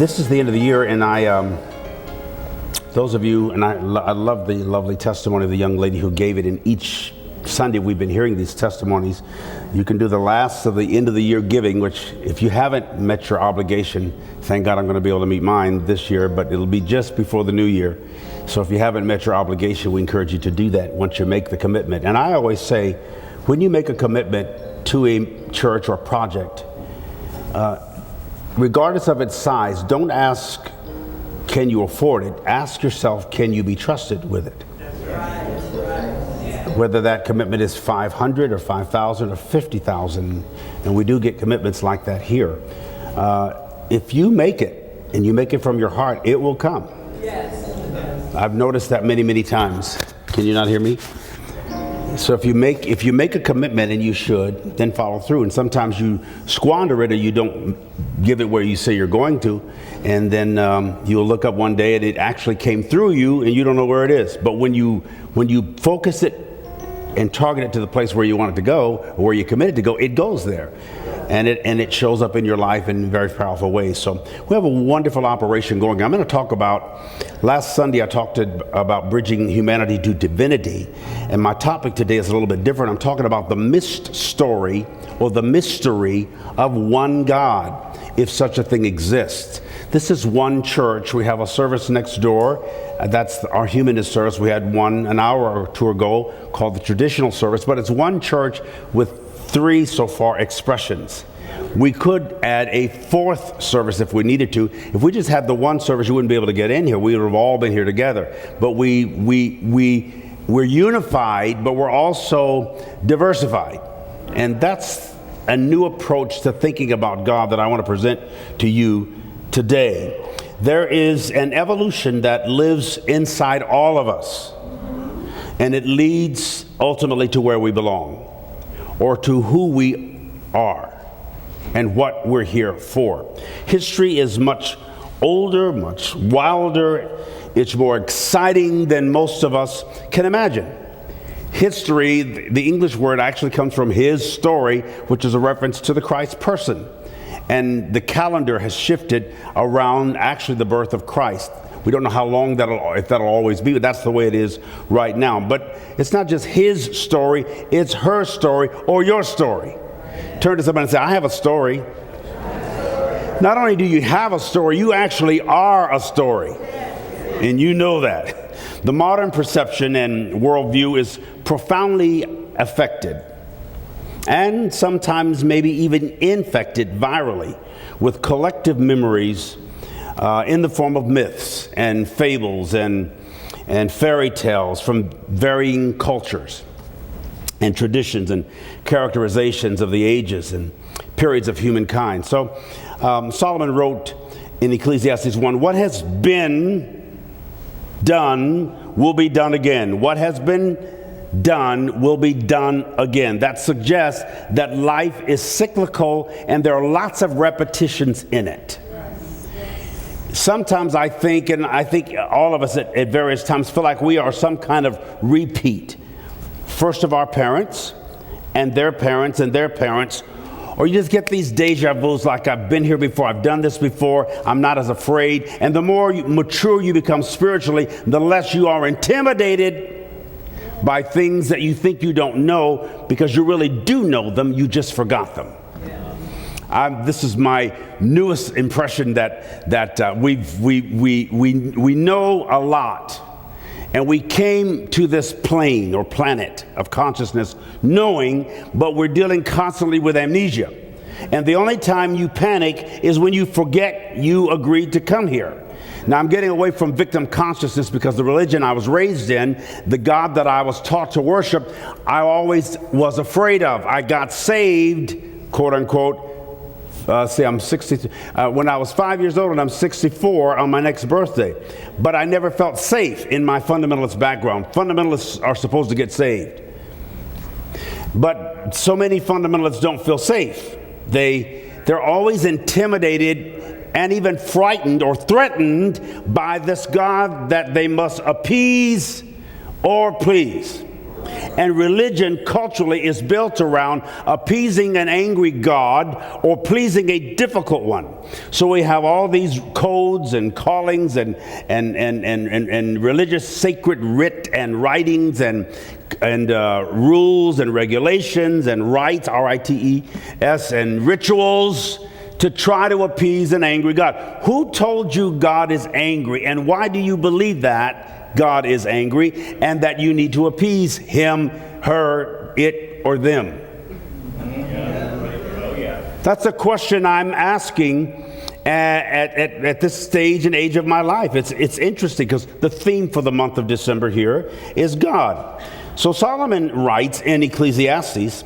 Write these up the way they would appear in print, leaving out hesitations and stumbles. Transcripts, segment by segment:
This is the end of the year, and those of you, and I love the lovely testimony of the young lady who gave it. In each Sunday we've been hearing these testimonies. You can do the last of the end of the year giving, which if you haven't met your obligation, thank God I'm going to be able to meet mine this year, but it'll be just before the new year. So if you haven't met your obligation, we encourage you to do that once you make the commitment. And I always say, when you make a commitment to a church or project, regardless of its size, don't ask, can you afford it? Ask yourself, can you be trusted with it? Whether that commitment is 500 or 5,000 or 50,000, and we do get commitments like that here. If you make it, and you make it from your heart, it will come. Yes. I've noticed that many, many times. Can you not hear me? So if you make a commitment, and you should, then follow through. And sometimes you squander it, or you don't give it where you say you're going to, and then you'll look up one day and it actually came through you, and you don't know where it is. But when you focus it and target it to the place where you want it to go, or where you committed to go, it goes there. And it shows up in your life in very powerful ways. So we have a wonderful operation going. I'm going to talk about, last Sunday I talked about bridging humanity to divinity. And my topic today is a little bit different. I'm talking about the missed story, or the mystery of one God, if such a thing exists. This is one church. We have a service next door. That's our humanist service. We had one an hour or two ago called the traditional service. But it's one church with 3 so far expressions. We could add a 4th service if we needed to. If we just had the one service, you wouldn't be able to get in here. We would have all been here together. But we're unified, but we're also diversified. And that's a new approach to thinking about God that I want to present to you today. There is an evolution that lives inside all of us, and it leads ultimately to where we belong, or to who we are and what we're here for. History is much older, much wilder. It's more exciting than most of us can imagine. History, the English word actually comes from his story, which is a reference to the Christ person. And the calendar has shifted around actually the birth of Christ. We don't know how long if that'll always be, but that's the way it is right now. But it's not just his story, it's her story or your story. Turn to somebody and say, I have a story. Not only do you have a story, you actually are a story. And you know that. The modern perception and worldview is profoundly affected, and sometimes maybe even infected virally with collective memories in the form of myths and fables and fairy tales from varying cultures and traditions and characterizations of the ages and periods of humankind. So Solomon wrote in Ecclesiastes 1, what has been done will be done again. What has been done will be done again. That suggests that life is cyclical and there are lots of repetitions in it. Sometimes I think, and I think all of us at various times feel like we are some kind of repeat. First of our parents, and their parents, and their parents. Or you just get these deja vus, like I've been here before, I've done this before, I'm not as afraid. And the more mature you become spiritually, the less you are intimidated by things that you think you don't know, because you really do know them, you just forgot them. This is my newest impression that we know a lot, and we came to this plane or planet of consciousness knowing, but we're dealing constantly with amnesia. And the only time you panic is when you forget you agreed to come here. Now, I'm getting away from victim consciousness because the religion I was raised in, the God that I was taught to worship, I always was afraid of. I got saved, quote unquote, I'm 60, when I was 5 years old, and I'm 64 on my next birthday. But I never felt safe in my fundamentalist background. Fundamentalists are supposed to get saved. But so many fundamentalists don't feel safe. They're always intimidated and even frightened or threatened by this God that they must appease or please. And religion culturally is built around appeasing an angry God or pleasing a difficult one. So we have all these codes and callings and religious sacred writ and writings and rules and regulations and rites, R-I-T-E-S, and rituals to try to appease an angry God. Who told you God is angry, and why do you believe that God is angry and that you need to appease him, her, it, or them? That's a question I'm asking at this stage and age of my life. It's interesting because the theme for the month of December here is God. So Solomon writes in Ecclesiastes,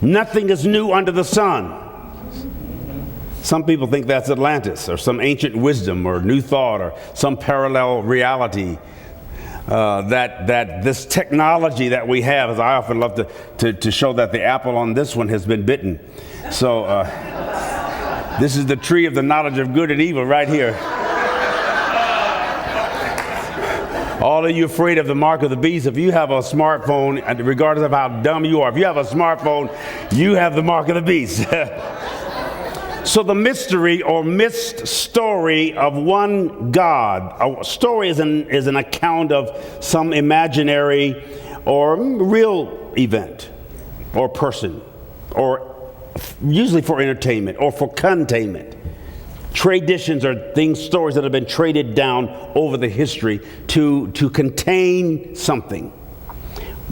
nothing is new under the sun. Some people think that's Atlantis or some ancient wisdom or new thought or some parallel reality. That this technology that we have, as I often love to show that the apple on this one has been bitten. So this is the tree of the knowledge of good and evil right here. All of you afraid of the mark of the beast, if you have a smartphone, regardless of how dumb you are, if you have a smartphone, you have the mark of the beast. So the mystery or missed story of one God. A story is an account of some imaginary or real event or person, or usually for entertainment or for containment. Traditions are things, stories that have been traded down over the history to contain something.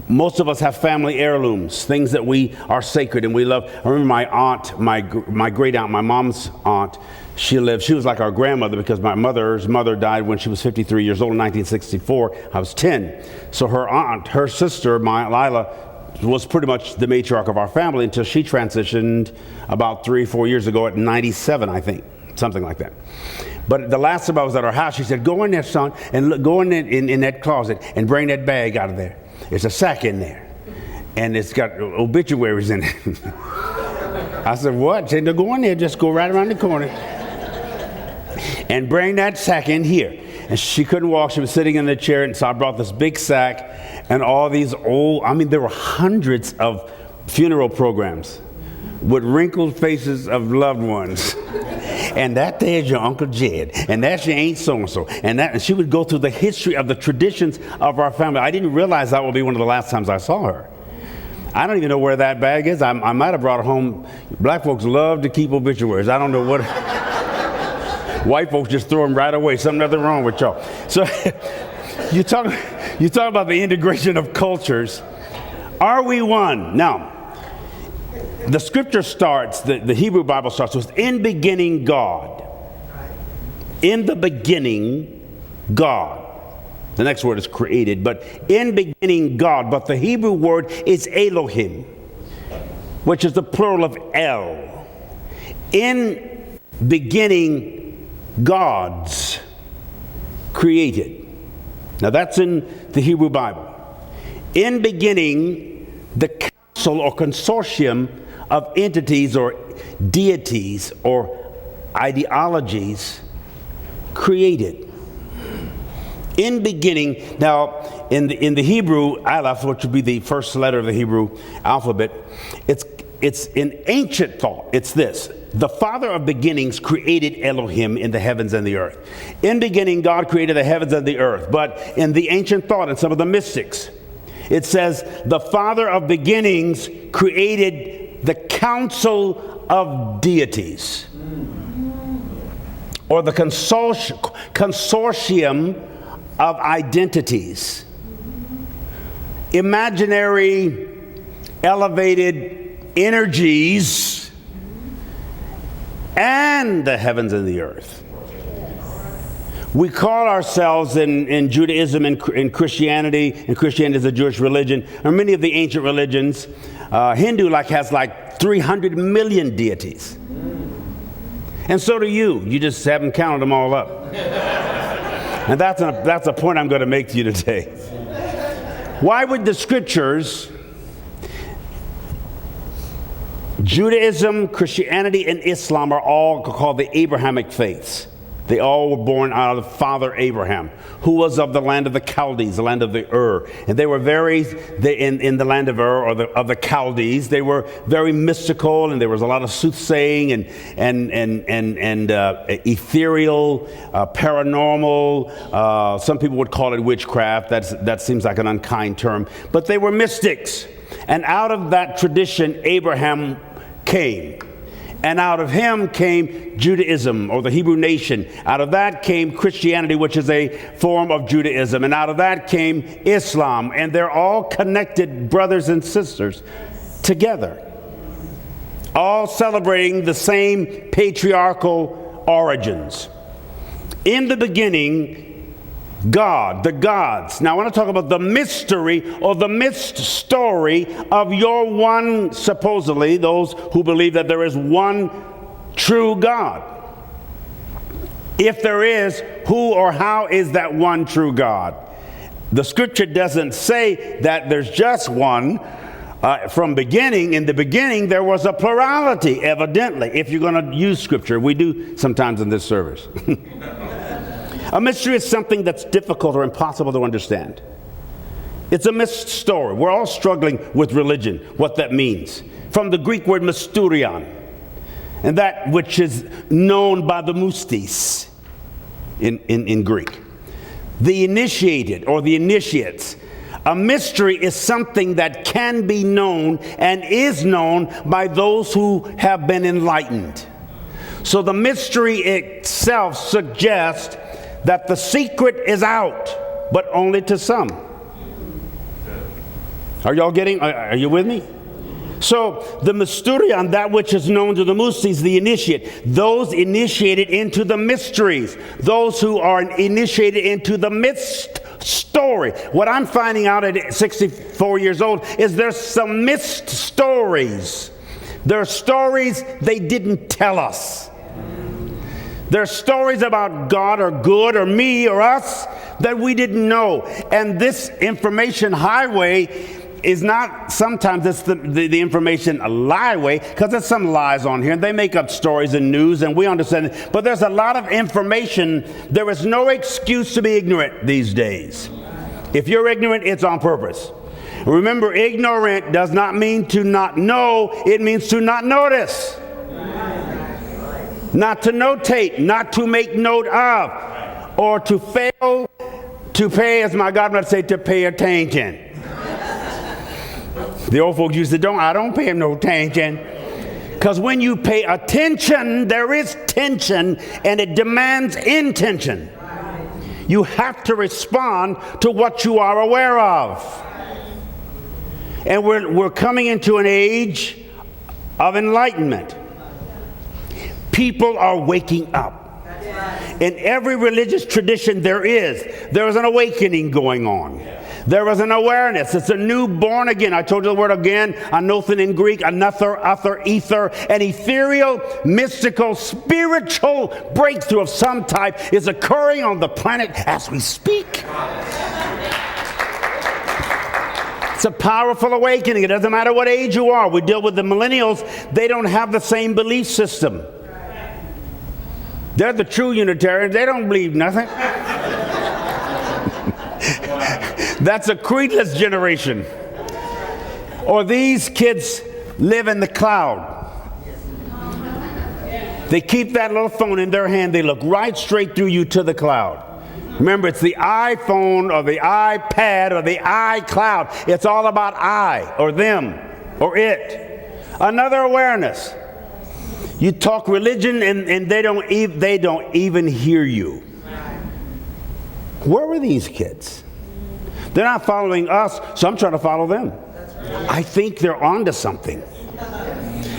Most of us have family heirlooms, things that we are sacred and we love. I remember my aunt, my great aunt, my mom's aunt, she was like our grandmother because my mother's mother died when she was 53 years old in 1964. I was 10. So her aunt, her sister, my Lila, was pretty much the matriarch of our family until she transitioned about 3-4 years ago at 97, I think, something like that. But the last time I was at her house, she said, go in there, son, and go in that closet and bring that bag out of there. There's a sack in there, and it's got obituaries in it. I said, what? She said, no, go in there, just go right around the corner and bring that sack in here. And she couldn't walk. She was sitting in the chair, and so I brought this big sack and all these there were hundreds of funeral programs with wrinkled faces of loved ones. And that there's your Uncle Jed, and that's your Aunt so-and-so, and she would go through the history of the traditions of our family. I didn't realize that would be one of the last times I saw her. I don't even know where that bag is. I might have brought it home. Black folks love to keep obituaries. I don't know what. White folks just throw them right away. Nothing wrong with y'all. So you talk about the integration of cultures. Are we one? Now, the scripture starts, the Hebrew Bible starts with, in beginning God. In the beginning, God. The next word is created, but in beginning God. But the Hebrew word is Elohim, which is the plural of El. In beginning, gods created. Now that's in the Hebrew Bible. In beginning, the council or consortium of entities or deities or ideologies created. In beginning, now in the Hebrew Aleph, which would be the first letter of the Hebrew alphabet, it's in ancient thought. It's this: the Father of beginnings created Elohim in the heavens and the earth. In beginning, God created the heavens and the earth. But in the ancient thought and some of the mystics, it says the Father of beginnings created the council of deities, or the consortium of identities, imaginary, elevated energies, and the heavens and the earth. We call ourselves in Judaism and in Christianity, and Christianity is a Jewish religion, or many of the ancient religions. Hindu has 300 million deities. And so do you. You just haven't counted them all up. And that's a point I'm going to make to you today. Why would the scriptures, Judaism, Christianity, and Islam are all called the Abrahamic faiths? They all were born out of Father Abraham, who was of the land of the Chaldees, the land of the Ur. And they were in the land of Ur, or of the Chaldees, they were very mystical, and there was a lot of soothsaying and ethereal, paranormal. Some people would call it witchcraft. That seems like an unkind term. But they were mystics. And out of that tradition, Abraham came. And out of him came Judaism, or the Hebrew nation. Out of that came Christianity, which is a form of Judaism. And out of that came Islam. And they're all connected brothers and sisters together, all celebrating the same patriarchal origins. In the beginning, God, the gods. Now I want to talk about the mystery, or the missed story of your one, supposedly, those who believe that there is one true God. If there is, who or how is that one true God? The scripture doesn't say that there's just one. From beginning, in the beginning, there was a plurality, evidently, if you're going to use scripture. We do sometimes in this service. A mystery is something that's difficult or impossible to understand. It's a missed story. We're all struggling with religion, what that means. From the Greek word mysterion, and that which is known by the mustis in Greek. The initiated, or the initiates. A mystery is something that can be known and is known by those who have been enlightened. So the mystery itself suggests that the secret is out, but only to some. Are y'all getting, are you with me? So the mysterion, that which is known to the mustis, the initiate, those initiated into the mysteries, those who are initiated into the missed story. What I'm finding out at 64 years old is there's some missed stories. There are stories they didn't tell us. There's stories about God or good or me or us that we didn't know. And this information highway is not, sometimes it's the information highway, because there's some lies on here. They make up stories and news, and we understand it. But there's a lot of information. There is no excuse to be ignorant these days. If you're ignorant, it's on purpose. Remember, ignorant does not mean to not know. It means to not notice. Not to notate, not to make note of, or to fail to pay, as my God would say, to pay attention. The old folks used to, I don't pay him no attention. Because when you pay attention, there is tension, and it demands intention. You have to respond to what you are aware of. And we're coming into an age of enlightenment. People are waking up. In every religious tradition there is an awakening going on. There is an awareness. It's a new born again. I told you the word again, anothen in Greek, another, other, ether. An ethereal, mystical, spiritual breakthrough of some type is occurring on the planet as we speak. It's a powerful awakening. It doesn't matter what age you are. We deal with the millennials. They don't have the same belief system. They're the true Unitarians. They don't believe nothing. That's a creedless generation. Or these kids live in the cloud. They keep that little phone in their hand. They look right straight through you to the cloud. Remember, it's the iPhone or the iPad or the iCloud. It's all about I or them or it. Another awareness. You talk religion and they don't even hear you. Where were these kids? They're not following us, so I'm trying to follow them. I think they're onto something.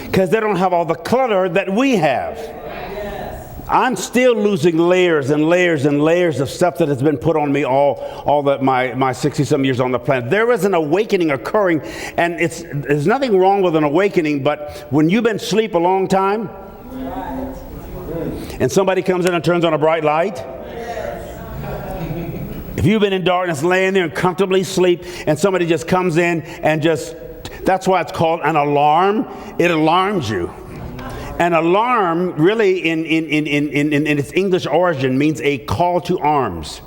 Because they don't have all the clutter that we have. I'm still losing layers and layers and layers of stuff that has been put on me all that my 60-some years on the planet. There is an awakening occurring, and there's nothing wrong with an awakening, but when you've been asleep a long time, and somebody comes in and turns on a bright light, if you've been in darkness laying there and comfortably asleep, and somebody just comes in and that's why it's called an alarm. It alarms you. An alarm, really, in its English origin, means a call to arms.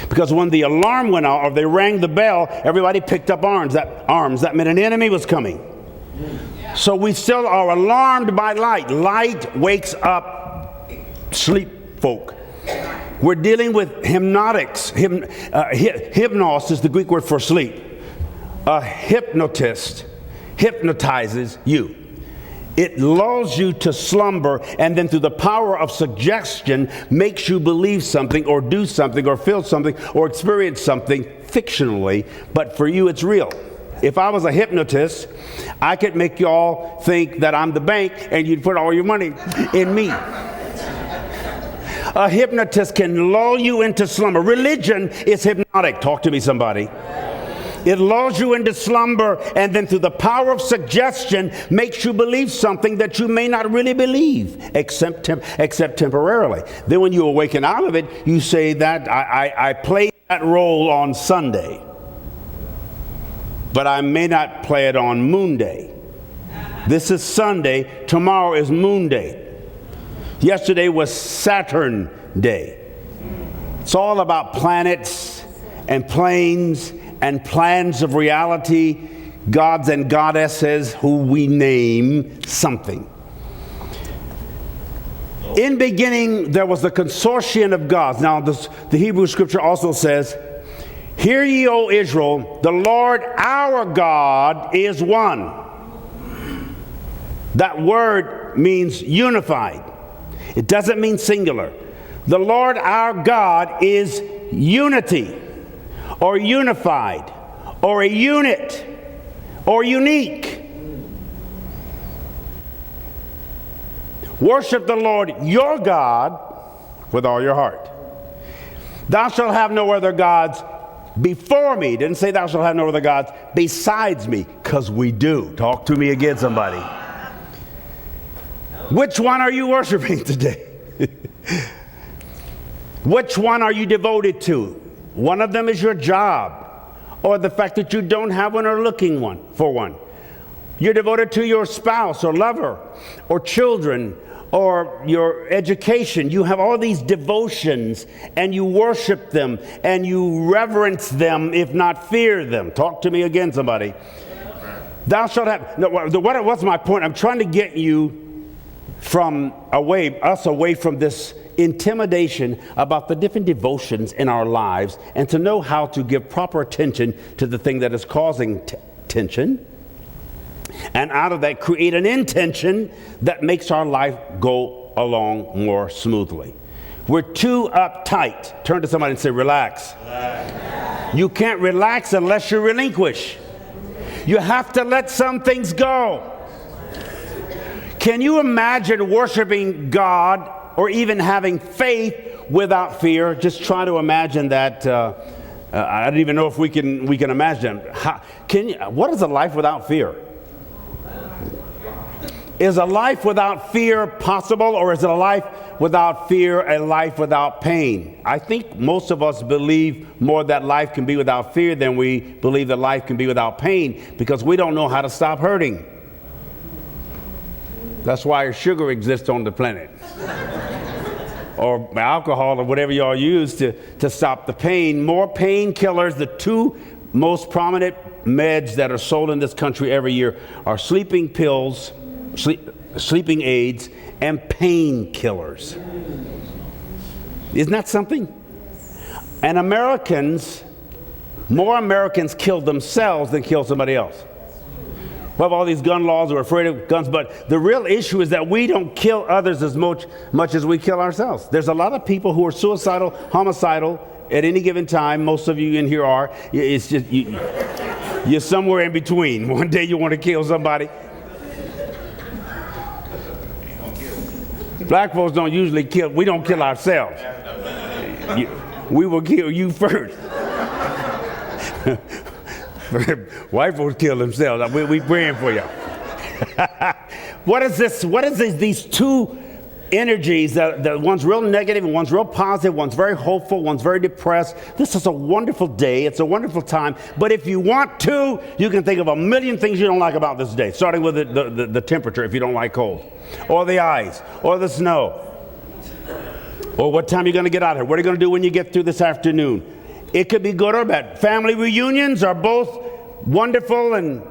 Because when the alarm went out, or they rang the bell, everybody picked up arms. That meant an enemy was coming. So we still are alarmed by light. Light wakes up sleep folk. We're dealing with hypnotics. Hypnos is the Greek word for sleep. A hypnotist hypnotizes you. It lulls you to slumber, and then through the power of suggestion makes you believe something or do something or feel something or experience something fictionally, but for you it's real. If I was a hypnotist, I could make y'all think that I'm the bank and you'd put all your money in me. A hypnotist can lull you into slumber. Religion is hypnotic. Talk to me, somebody. It lulls you into slumber, and then through the power of suggestion makes you believe something that you may not really believe, except temporarily. Then when you awaken out of it, you say that I played that role on Sunday, but I may not play it on Moon Day. This is Sunday, tomorrow is Moon Day. Yesterday was Saturn Day. It's all about planets and planes and plans of reality, gods and goddesses who we name something. In beginning, there was the Consortium of Gods. Now, the Hebrew scripture also says, "Hear ye, O Israel, the Lord our God is one." That word means unified. It doesn't mean singular. The Lord our God is unity, or unified, or a unit, or unique. Worship the Lord your God with all your heart. Thou shalt have no other gods before me. Didn't say thou shalt have no other gods besides me, because we do. Talk to me again, somebody. Which one are you worshiping today? Which one are you devoted to? One of them is your job, or the fact that you don't have one or looking for one. You're devoted to your spouse or lover or children or your education. You have all these devotions, and you worship them and you reverence them, if not fear them. Talk to me again, somebody. Thou shalt have. No, what's my point? I'm trying to get you away from this intimidation about the different devotions in our lives, and to know how to give proper attention to the thing that is causing tension, and out of that create an intention that makes our life go along more smoothly. We're too uptight. Turn to somebody and say, relax. Relax. You can't relax unless you relinquish. You have to let some things go. Can you imagine worshiping God or even having faith without fear? Just try to imagine that. I don't even know if we can imagine. What is a life without fear? Is a life without fear possible, or is it a life without fear a life without pain? I think most of us believe more that life can be without fear than we believe that life can be without pain, because we don't know how to stop hurting. That's why sugar exists on the planet. Or alcohol, or whatever y'all use to stop the pain. More painkillers. The two most prominent meds that are sold in this country every year are sleeping pills, sleeping aids, and painkillers. Isn't that something? And more Americans kill themselves than kill somebody else. We have all these gun laws, we're afraid of guns, but the real issue is that we don't kill others as much as we kill ourselves. There's a lot of people who are suicidal, homicidal at any given time. Most of you in here are. It's just you're somewhere in between. One day you want to kill somebody. Black folks don't usually kill. We don't kill ourselves. We will kill you first. White folks kill themselves. We praying for you. What is this? What is these two energies. The one's real negative and one's real positive, one's very hopeful, one's very depressed. This is a wonderful day. It's a wonderful time. But if you want to, you can think of a million things you don't like about this day, starting with the temperature if you don't like cold, or the ice, or the snow, or what time you're going to get out of here. What are you going to do when you get through this afternoon? It could be good or bad. Family reunions are both wonderful and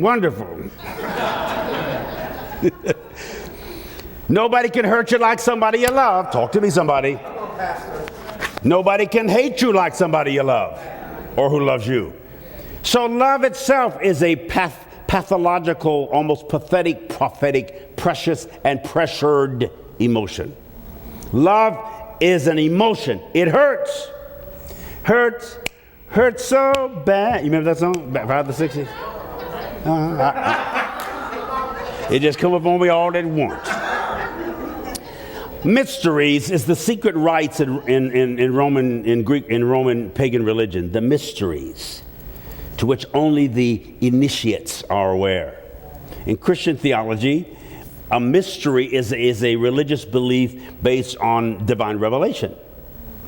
wonderful. Nobody can hurt you like somebody you love. Talk to me, somebody. Nobody can hate you like somebody you love or who loves you. So love itself is a pathological, almost pathetic, prophetic, precious, and pressured emotion. Love is an emotion. It hurts. Hurts so bad. You remember that song? Back from the 60s? It just come up on me all at once. Mysteries is the secret rites in Roman pagan religion. The mysteries to which only the initiates are aware. In Christian theology, a mystery is a religious belief based on divine revelation,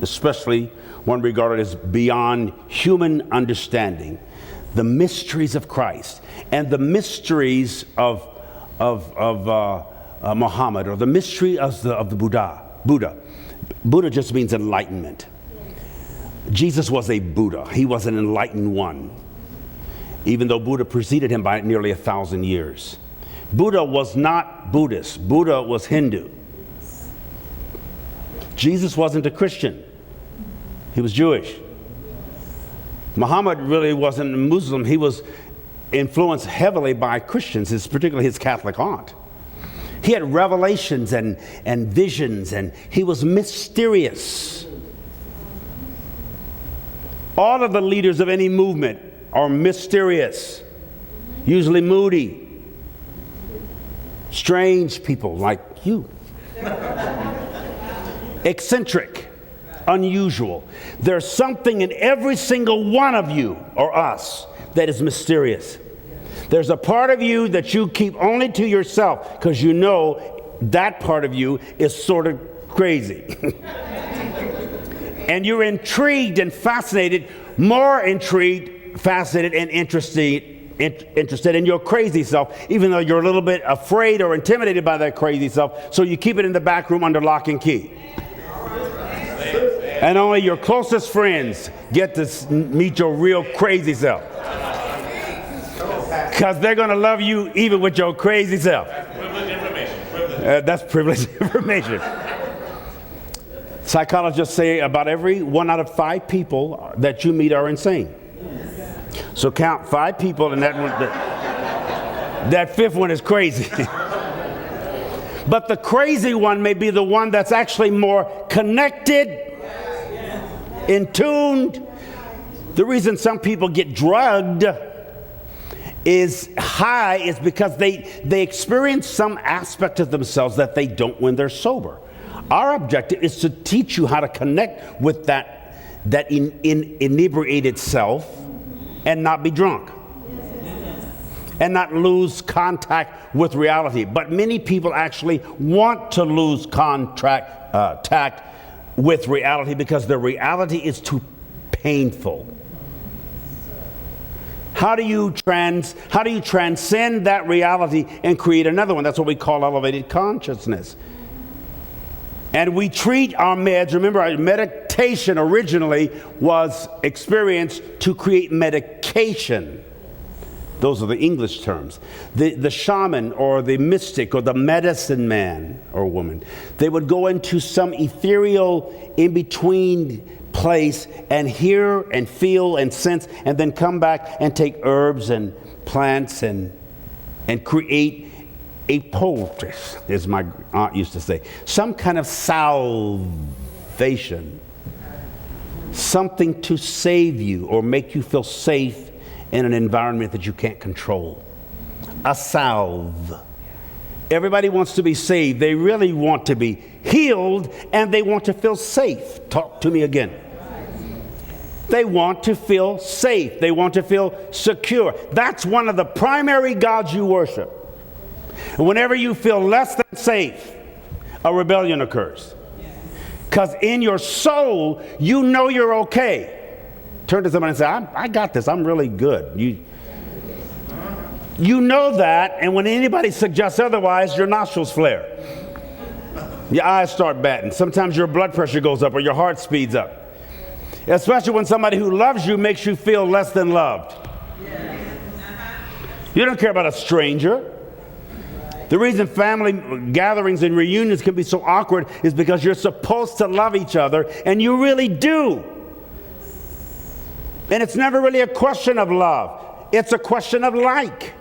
especially one regarded as beyond human understanding. The mysteries of Christ and the mysteries of Muhammad, or the mystery of the Buddha. Buddha just means enlightenment. Jesus was a Buddha. He was an enlightened one, even though Buddha preceded him by nearly 1,000 years. Buddha was not Buddhist. Buddha was Hindu. Jesus wasn't a Christian. He was Jewish. Muhammad really wasn't a Muslim. He was influenced heavily by Christians, particularly his Catholic aunt. He had revelations and visions, and he was mysterious. All of the leaders of any movement are mysterious, usually moody, strange people like you. Eccentric, unusual. There's something in every single one of you or us that is mysterious. There's a part of you that you keep only to yourself because you know that part of you is sort of crazy. And you're intrigued and fascinated, more intrigued, fascinated, and interested in your crazy self, even though you're a little bit afraid or intimidated by that crazy self, so you keep it in the back room under lock and key. And only your closest friends get to meet your real crazy self. Because they're going to love you even with your crazy self. That's privileged information. Psychologists say about every 1 out of 5 people that you meet are insane. So count 5 people, and that 5th one is crazy. But the crazy one may be the one that's actually more connected, in tuned. The reason some people get drugged is because they experience some aspect of themselves that they don't when they're sober. Our objective is to teach you how to connect with that inebriated self and not be drunk and not lose contact with reality. But many people actually want to lose tact with reality because the reality is too painful. How do you transcend that reality and create another one? That's what we call elevated consciousness. And we treat our meds. Remember, our meditation originally was experienced to create medication. Those are the English terms. The shaman or the mystic or the medicine man or woman, they would go into some ethereal in-between place and hear and feel and sense, and then come back and take herbs and plants and create a poultice, as my aunt used to say, some kind of salvation, something to save you or make you feel safe in an environment that you can't control. A salve. Everybody wants to be saved. They really want to be healed, and they want to feel safe. Talk to me again. They want to feel safe. They want to feel secure. That's one of the primary gods you worship. And whenever you feel less than safe, a rebellion occurs. Because in your soul, you know you're okay. Turn to somebody and say, I got this. I'm really good. You know that, and when anybody suggests otherwise, your nostrils flare. Your eyes start batting. Sometimes your blood pressure goes up or your heart speeds up. Especially when somebody who loves you makes you feel less than loved. You don't care about a stranger. The reason family gatherings and reunions can be so awkward is because you're supposed to love each other, and you really do. And it's never really a question of love. It's a question of like.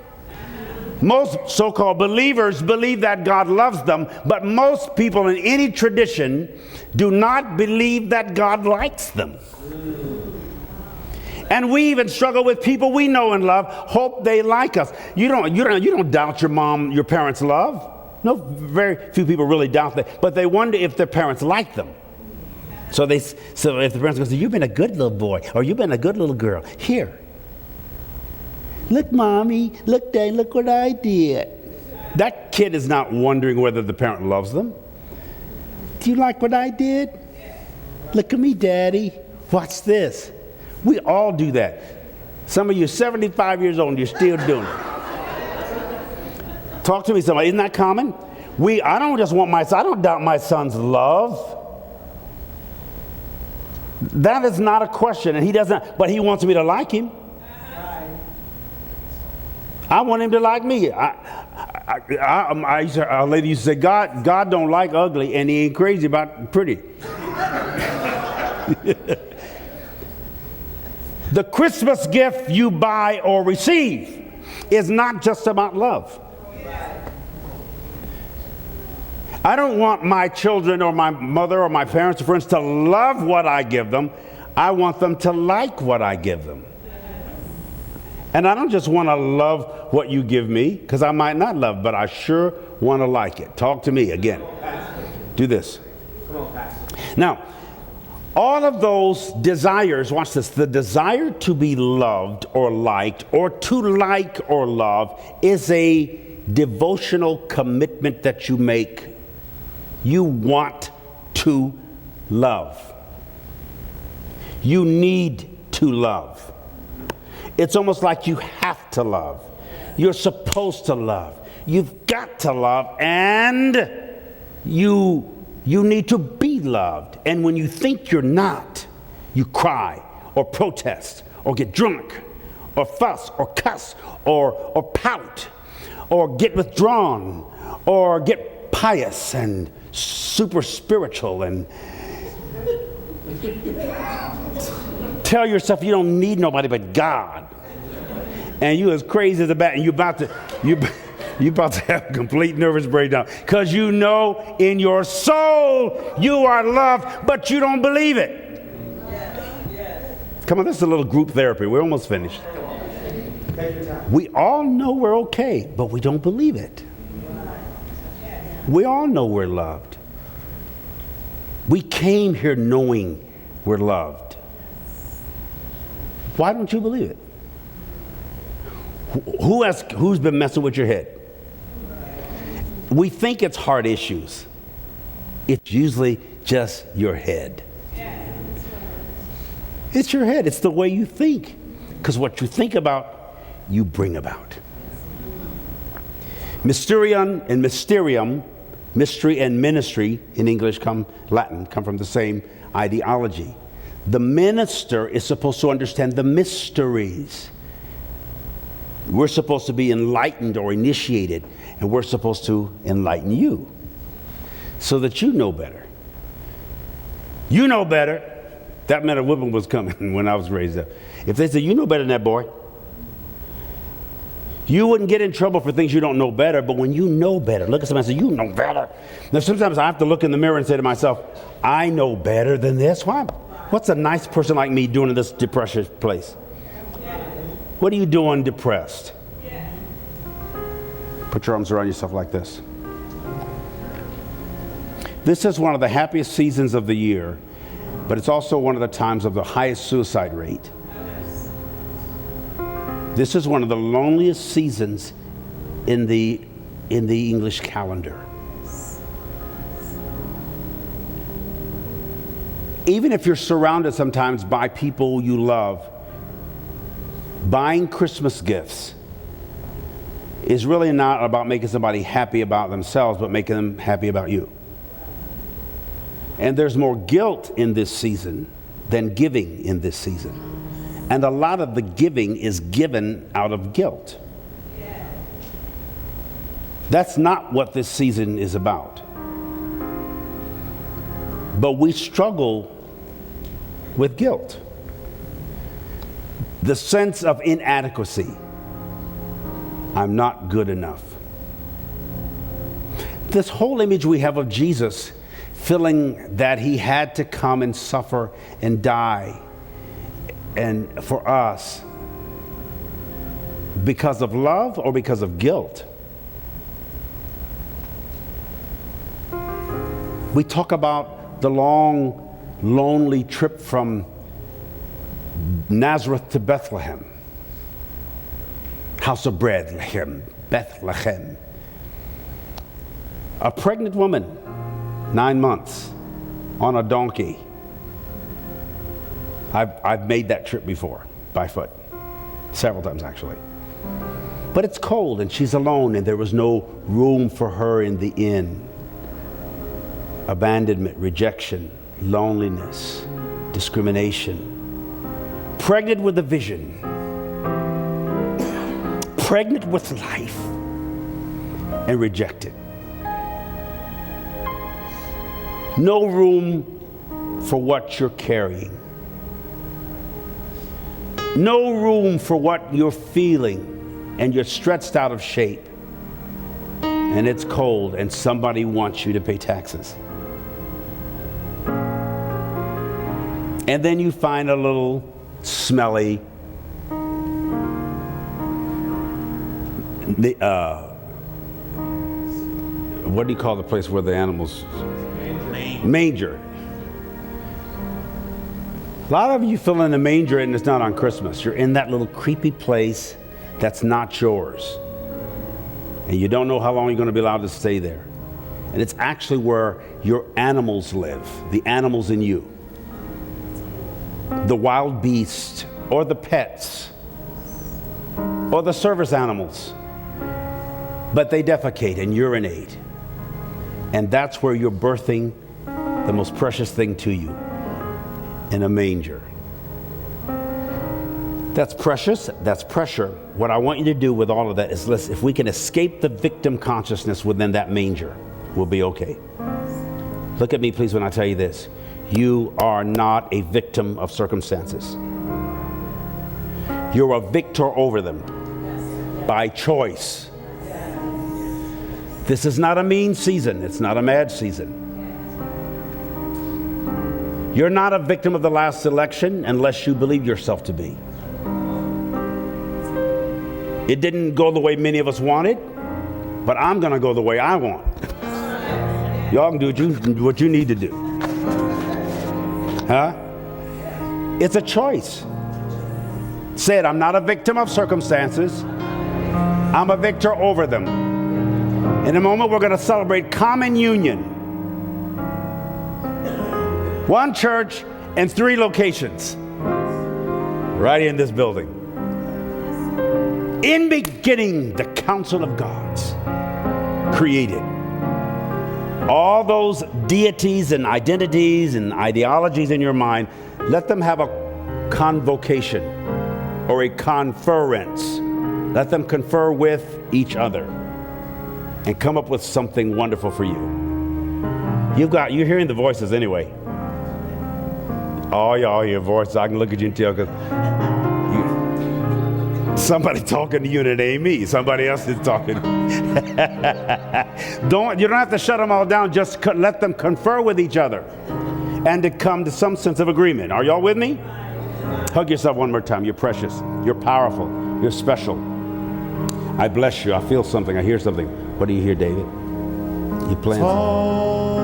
Most so-called believers believe that God loves them, but most people in any tradition do not believe that God likes them. And we even struggle with people we know and love, hope they like us. You don't doubt your parents' love. No, very few people really doubt that, but they wonder if their parents like them. So if the parents go, "You've been a good little boy," or "You've been a good little girl. Here, look, mommy, look, dad, look what I did." That kid is not wondering whether the parent loves them. "Do you like what I did? Look at me, daddy. Watch this." We all do that. Some of you are 75 years old and you're still doing it. Talk to me, somebody. Isn't that common? I don't doubt my son's love. That is not a question, and he doesn't, but he wants me to like him. I want him to like me. A lady used to say, God don't like ugly, and he ain't crazy about pretty. The Christmas gift you buy or receive is not just about love. I don't want my children or my mother or my parents or friends to love what I give them. I want them to like what I give them. And I don't just want to love what you give me, because I might not love, but I sure want to like it. Talk to me again. Do this. Now, all of those desires, watch this, the desire to be loved or liked, or to like or love, is a devotional commitment that you make. You want to love. You need to love. It's almost like you have to love. You're supposed to love. You've got to love, and you need to be loved. And when you think you're not, you cry or protest or get drunk or fuss or cuss or pout or get withdrawn or get pious and super spiritual and tell yourself you don't need nobody but God. And you as crazy as a bat, and you're about to have a complete nervous breakdown, because you know in your soul you are loved, but you don't believe it. Come on, this is a little group therapy. We're almost finished. We all know we're okay, but we don't believe it. We all know we're loved. We came here knowing we're loved. Why don't you believe it? Who's been messing with your head? We think it's heart issues. It's usually just your head. It's your head. It's the way you think. Because what you think about, you bring about. Mysterion and mysterium, mystery and ministry in English Latin come from the same ideology. The minister is supposed to understand the mysteries. We're supposed to be enlightened or initiated, and we're supposed to enlighten you so that you know better. You know better. That meant a whipping was coming when I was raised up. If they said, "You know better than that boy," you wouldn't get in trouble for things you don't know better, but when you know better, look at somebody and say, "You know better." Now, sometimes I have to look in the mirror and say to myself, "I know better than this." Why? What's a nice person like me doing in this depression place? What are you doing depressed? Put your arms around yourself like this. This is one of the happiest seasons of the year, but it's also one of the times of the highest suicide rate. This is one of the loneliest seasons in the English calendar. Even if you're surrounded sometimes by people you love, buying Christmas gifts is really not about making somebody happy about themselves, but making them happy about you. And there's more guilt in this season than giving in this season. And a lot of the giving is given out of guilt. That's not what this season is about. But we struggle with guilt. The sense of inadequacy. I'm not good enough. This whole image we have of Jesus feeling that he had to come and suffer and die and for us because of love or because of guilt. We talk about the long, lonely trip from Nazareth to Bethlehem. House of bread, Bethlehem. A pregnant woman, 9 months, on a donkey. I've made that trip before, by foot, several times actually. But it's cold and she's alone and there was no room for her in the inn. Abandonment, rejection, loneliness, discrimination. Pregnant with a vision. Pregnant with life and rejected. No room for what you're carrying. No room for what you're feeling, and you're stretched out of shape. And it's cold, and somebody wants you to pay taxes. And then you find a little smelly what do you call the place where the animals? Manger. A lot of you fill in the manger and it's not on Christmas. You're in that little creepy place that's not yours. And you don't know how long you're going to be allowed to stay there. And it's actually where your animals live, the animals in you. The wild beast, or the pets, or the service animals. But they defecate and urinate. And that's where you're birthing the most precious thing to you, in a manger. That's precious, that's pressure. What I want you to do with all of that is, listen, if we can escape the victim consciousness within that manger, we'll be okay. Look at me, please, when I tell you this. You are not a victim of circumstances. You're a victor over them by choice. This is not a mean season. It's not a mad season. You're not a victim of the last election unless you believe yourself to be. It didn't go the way many of us wanted, but I'm going to go the way I want. Y'all can do what you need to do. Huh? It's a choice. Say it, I'm not a victim of circumstances. I'm a victor over them. In a moment, we're going to celebrate common union. One church and 3 locations. Right in this building. In beginning, the Council of Gods created. All those deities and identities and ideologies in your mind, let them have a convocation or a conference. Let them confer with each other and come up with something wonderful for you. You're hearing the voices anyway. Oh, y'all hear voices. I can look at you and tell, because somebody talking to you and it ain't me. Somebody else is talking. You don't have to shut them all down. Just let them confer with each other and to come to some sense of agreement. Are y'all with me? Hug yourself one more time. You're precious. You're powerful. You're special. I bless you. I feel something. I hear something. What do you hear, David? You playing? Fall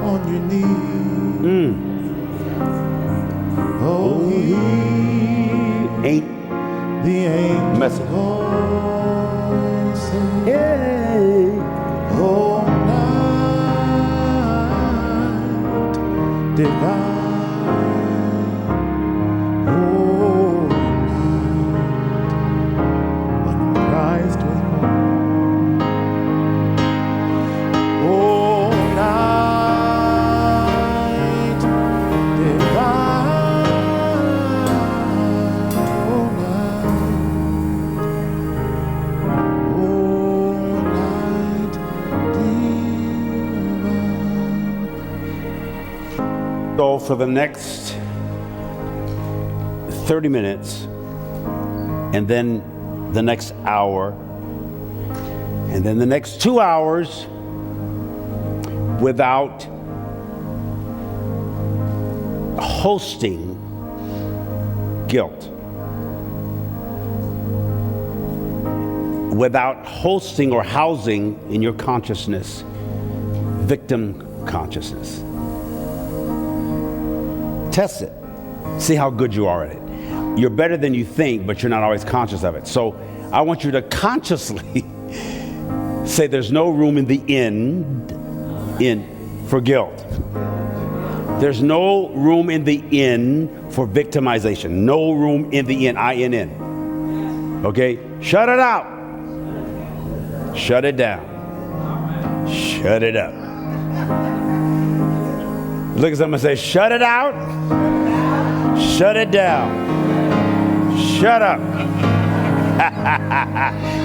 on your knees. Oh, he ain't the angel messing. All night divine. Oh, when Christ was born. Oh, night divine. Oh, night divine. So for the next 30 minutes, and then the next hour, and then the next 2 hours, without hosting guilt, without hosting or housing in your consciousness victim consciousness. Test it. See how good you are at it. You're better than you think, but you're not always conscious of it. So I want you to consciously say there's no room in the end for guilt. There's no room in the end for victimization. No room in the end, I-N-N. Okay? Shut it out. Shut it down. Shut it up. Look at someone and say, shut it out. Shut it down. Shut up.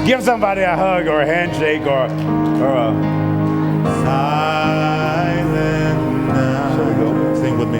Give somebody a hug or a handshake or a Silent night. Sing with me.